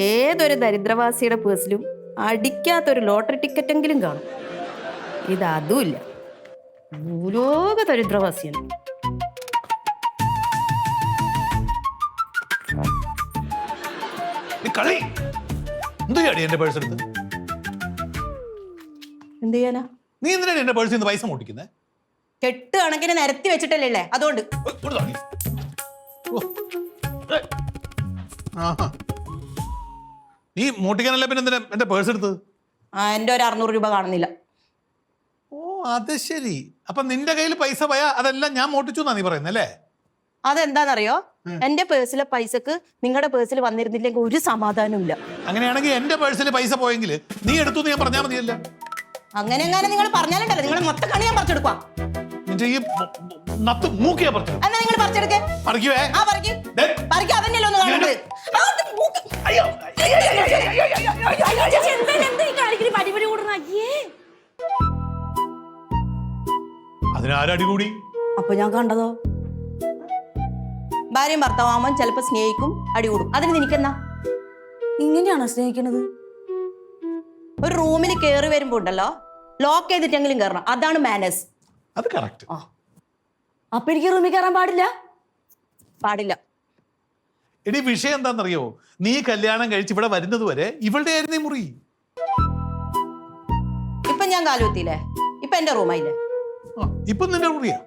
ഏതൊരു ദരിദ്രവാസിയുടെ പേഴ്സിലും അടിക്കാത്തൊരു ലോട്ടറി ടിക്കറ്റെങ്കിലും കാണും. ഇതതുമില്ല. ഭൂലോക ദരിദ്രവാസിയാണ്. എന്റെ പേഴ്സ് എടുത്ത് എന്ത് ചെയ്യാനാ? നീ എന്തിനാണ് എന്റെ പേഴ്സിൽ നിന്ന് പൈസ മോട്ടിക്കുന്നേ? കെട്ട് കണക്കിന് നിരത്തി വെച്ചിട്ടല്ലേ അതുകൊണ്ട്. നീ മോട്ടിക്കാനല്ലേ പിന്നെ എന്തിനാ എന്റെ പേഴ്സ് എടുത്തത്? എന്റെ ഒരു 600 രൂപ കാണുന്നില്ല. ഓ അത് ശരി. അപ്പൊ നിന്റെ കയ്യിൽ പൈസ പോയാ അതെല്ലാം ഞാൻ മോട്ടിച്ചു എന്നാ നീ പറയുന്നല്ലേ? അതെന്താണെന്നറിയോ? എന്റെ പേഴ്സിലെ പൈസക്ക് നിങ്ങളുടെ പേഴ്സിൽ വന്നിരുന്നില്ലെങ്കിൽ ഒരു സമാധാനവും ഇല്ല. അങ്ങനെയാണെങ്കിൽ എന്റെ പേഴ്സിൽ പൈസ പോയെങ്കിൽ നീ എടുത്തു ഞാൻ പറഞ്ഞാൽ മതിയല്ല. അങ്ങനെ എങ്ങനെ നിങ്ങൾ പറഞ്ഞാലുണ്ടല്ലോ, നിങ്ങൾ മൊത്തം കണി ഞാൻ പറിച്ചെടുക്കുക. നിന്റെ ഈ നത്ത് മൂക്കിയാ പറിച്ചു. എന്നാ നിങ്ങൾ പറിച്ചെടുക്കേ. പറിക്കുവേ. ആ പറിക്കും. പറിക്കും. അതന്നെയല്ലോ ഒന്ന് കാണുന്നത്. അതിനാരടി കൂടി? അപ്പൊ ഞാൻ കണ്ടതോ, ഭാര്യയും ഭർത്താവാകുമ്പോൾ ചിലപ്പോ സ്നേഹിക്കും, അടികൂടും. അതിന് നിനക്കെന്നാ? ഇങ്ങനെയാണോ സ്നേഹിക്കണത്? ഒരു റൂമിൽ കയറി വരുമ്പോ ഉണ്ടല്ലോ, ലോക്ക് ചെയ്തിട്ടെങ്കിലും കയറണം. അതാണ് മാനേഴ്സ്. അത് കറക്റ്റ്. അപ്പൊ എനിക്ക് റൂമിൽ കയറാൻ പാടില്ല? പാടില്ല. എടി വിഷയം എന്താണെന്നറിയോ? നീ കല്യാണം കഴിച്ച് ഇവിടെ വരുന്നത് വരെ ഇവളുടെ ആയിരുന്നു മുറി. ഇപ്പൊ ഞാൻ കാലുവത്തിയില്ലേ? ഇപ്പൊ എന്റെ റൂമായില്ലേ? ഇപ്പൊ നിന്റെ മുറിയാ.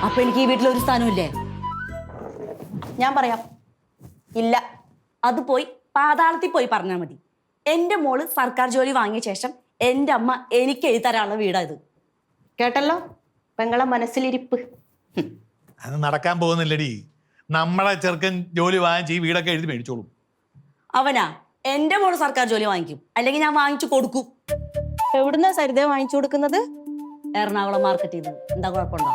അപ്പൊ എനിക്ക് ഈ വീട്ടിലൊരു സ്ഥാനമില്ലേ? ഞാൻ പറയാം, ഇല്ല. അത് പോയി പാതാളത്തിൽ പോയി പറഞ്ഞാൽ മതി. എന്റെ മോള് സർക്കാർ ജോലി വാങ്ങിയ ശേഷം എന്റെ അമ്മ എനിക്ക് എഴുതരാനുള്ള വീടാ ഇത്. കേട്ടല്ലോ പെങ്ങളെ മനസ്സിലിരിപ്പ്. അത് നടക്കാൻ പോകുന്നില്ലടി. നമ്മളെ ചെറുക്കൻ ജോലി വാങ്ങിച്ച് ഈ വീടൊക്കെ എഴുതി മേടിച്ചോളും. അവനാ? എന്റെ മോള് സർക്കാർ ജോലി വാങ്ങിക്കും, അല്ലെങ്കിൽ ഞാൻ വാങ്ങിച്ചു കൊടുക്കും. എവിടുന്നാ സരിത വാങ്ങിച്ചു കൊടുക്കുന്നത്? എറണാകുളം മാർക്കറ്റിൽ നിന്ന്. എന്താ കുഴപ്പമുണ്ടോ?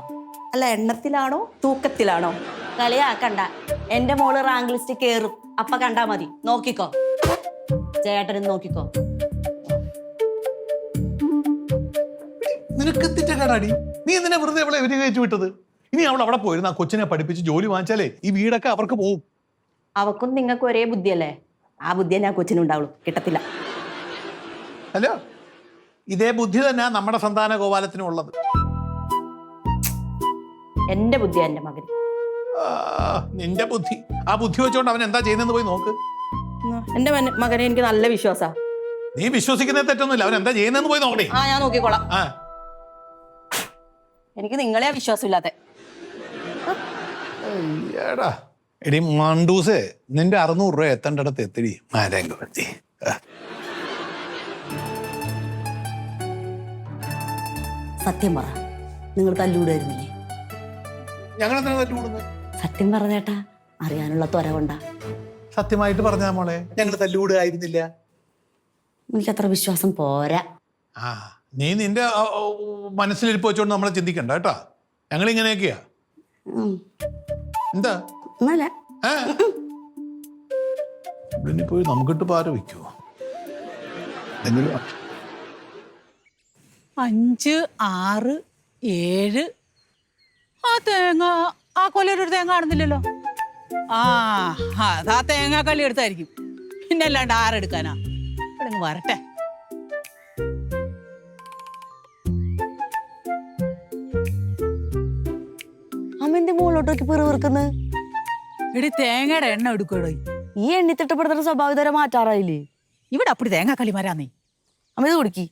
അല്ല, എണ്ണത്തിലാണോ തൂക്കത്തിലാണോ? കളിയാക്കണ്ട. എന്റെ മോള് റാങ്ക് ലിസ്റ്റ് കേറും, അപ്പൊ കണ്ടാ മതി. നോക്കിക്കോ, ചേട്ടനും നോക്കിക്കോ. നിനക്ക് തെറ്റാടി. നീ എന്തിനാ വെറുതെ അവളെ എവരി കയറ്റി വിട്ടത്? ഇനി അവൾ അവിടെ പോയിരുന്ന ആ കൊച്ചിനെ പഠിപ്പിച്ച് ജോലി വാങ്ങിച്ചാലേ ഈ വീടൊക്കെ അവർക്ക് പോവും. അവക്കും നിങ്ങൾക്ക് ഒരേ ബുദ്ധിയല്ലേ? ആ ബുദ്ധിയെ ഞാൻ കൊച്ചിനുണ്ടാവുള്ളൂ. കിട്ടത്തില്ല. അല്ല, ഇതേ ബുദ്ധി തന്നെ നമ്മുടെ സന്താന ഗോപാലത്തിനും ഉള്ളത്. എന്റെ ബുദ്ധിയാ എന്റെ മകൻ. നിന്റെ ബുദ്ധി. ആ ബുദ്ധി വെച്ചോണ്ട് അവൻ എന്താ ചെയ്യുന്നെന്ന് പോയി നോക്ക്. എന്റെ മകനെ എനിക്ക് നല്ല വിശ്വാസാ. നീ വിശ്വസിക്കുന്നത് തെറ്റൊന്നുമില്ല. അവൻ എന്താ ചെയ്യുന്നെന്ന് പോയി നോക്കണേ. ഞാൻ നോക്കിക്കോളാം. എനിക്ക് നിങ്ങളെ വിശ്വാസമില്ലാത്ത. എടി മണ്ടൂസേ, നിന്റെ 600 രൂപ എത്തേണ്ടടത്ത് എത്തിടി. മാരങ്കത്തി സത്യം പറ, നിങ്ങൾ തല്ലൂടായിരുന്നില്ലേ? ഞങ്ങൾ എന്തിനാ തല്ലുകൂടുന്നത്? സത്യം പറഞ്ഞേട്ടാ, അറിയാനുള്ള ത്വര കൊണ്ടാ. സത്യമായിട്ട് പറഞ്ഞാ മോളെ, ഞങ്ങൾ തല്ലുകൂടുകയായിരുന്നില്ല. എനിക്കത്ര വിശ്വാസം പോരാ. നീ നിന്റെ മനസ്സിലിരിപ്പ് വെച്ചോണ്ട് നമ്മളെ ചിന്തിക്കണ്ട കേട്ടാ. ഞങ്ങൾ ഇങ്ങനെയൊക്കെയാ. എന്താ പോയി നമുക്കിട്ട് പാര വയ്ക്കുവോ? 5, 6, 7. ആ തേങ്ങ, ആ കൊല്ലൊരു തേങ്ങ കാണുന്നില്ലല്ലോ. അതാ തേങ്ങ കള്ളി എടുത്തായിരിക്കും. പിന്നെ അല്ലാണ്ട് ആരെടുക്കാനാ? ഇവിടെ വരട്ടെ. അമ്മന്റെ മുകളിലോട്ടൊക്കെ പിറവിറുക്കുന്നത്. എടി തേങ്ങയുടെ എണ്ണ എടുക്കടോ. ഈ എണ്ണി തിട്ടപ്പെടുത്തുന്ന സ്വഭാവതര മാറ്റാറായില്ലേ? ഇവിടെ അപ്പടി തേങ്ങ കളിമാരാന്നേ. അമ്മ ഇത് കുടിക്കി,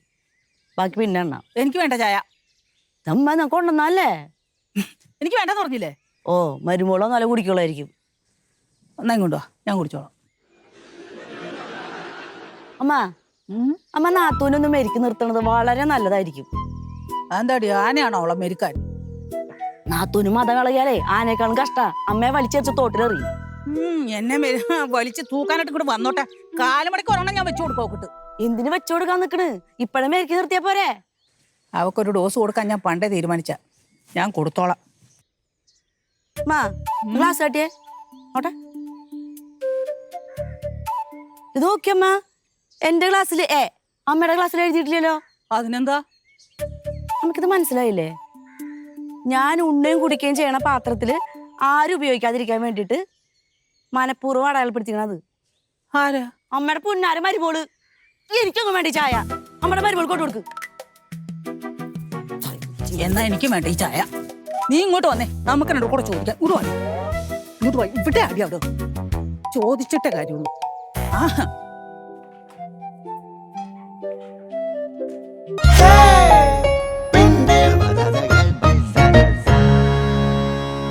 ബാക്കി പിന്നെ എണ്ണ. എനിക്ക് വേണ്ട ചായ. അമ്മ കൊണ്ടുവന്നല്ലേ? എനിക്ക് വേണ്ടെന്ന് പറഞ്ഞില്ലേ? ഓ, മരുമോളോ നല്ല കുടിക്കുള്ളായിരിക്കും. എന്നാ കൊണ്ടുവാ, ഞാൻ കുടിച്ചോളാം. അമ്മ നാത്തൂനൊന്ന് മെരുക്കി നിർത്തണത് വളരെ നല്ലതായിരിക്കും. അതെന്താടി, ആനയാണോ അവളെ മെരുക്കാൻ? നാത്തൂന് മതം കളയാലേ ആനേക്കാളും കഷ്ട. അമ്മയെ വലിച്ചെറിച്ച് തോട്ടിലെറിയും. എന്നെ വലിച്ച് തൂക്കാനായിട്ട് ഇങ്ങോട്ട് വന്നോട്ടെ. കാലുമടക്ക് ഒരെണ്ണം ഞാൻ വെച്ചു കൊടുക്കോക്കിട്ട്. എന്തിനു വെച്ചു കൊടുക്കാൻ നിക്കണ്? ഇപ്പഴേ മെരുക്കി നിർത്തിയാ പോരെ? അവക്കൊരു ഡോസ് കൊടുക്കാൻ ഞാൻ പണ്ടേ തീരുമാനിച്ച. ഞാൻ കൊടുത്തോളാം. ഗ്ലാസ് കാട്ടിയേ ഓട്ടെ. ഇത് നോക്കിയമ്മ, എന്റെ ക്ലാസ്സിൽ അമ്മയുടെ ക്ലാസ്സിൽ എഴുതിയിട്ടില്ലല്ലോ. അതിനെന്താ? നമുക്കിത് മനസ്സിലായില്ലേ? ഞാൻ ഉണ്ണയും കുടിക്കുകയും ചെയ്യണ പാത്രത്തില് ആരും ഉപയോഗിക്കാതിരിക്കാൻ വേണ്ടിയിട്ട് മനഃപൂർവ്വം അടയാളപ്പെടുത്തിക്കണത്. ആരാ? അമ്മയുടെ പുന്നാര മരുമോള്. എനിക്കൊന്നും വേണ്ടി ചായ. അമ്മയുടെ മരുമോൾ കൊണ്ട് കൊടുക്ക്. എന്നാ എനിക്ക് വേണ്ട ഈ ചായ. നീ ഇങ്ങോട്ട് വന്നേ, നമുക്ക് എന്നോട് കൂടെ ചോദിക്കാം. ഇങ്ങോട്ട് വാ, ഇവിടെ അടി അവിടെ ചോദിച്ചിട്ടേ കാര്യമുള്ളൂ. ആ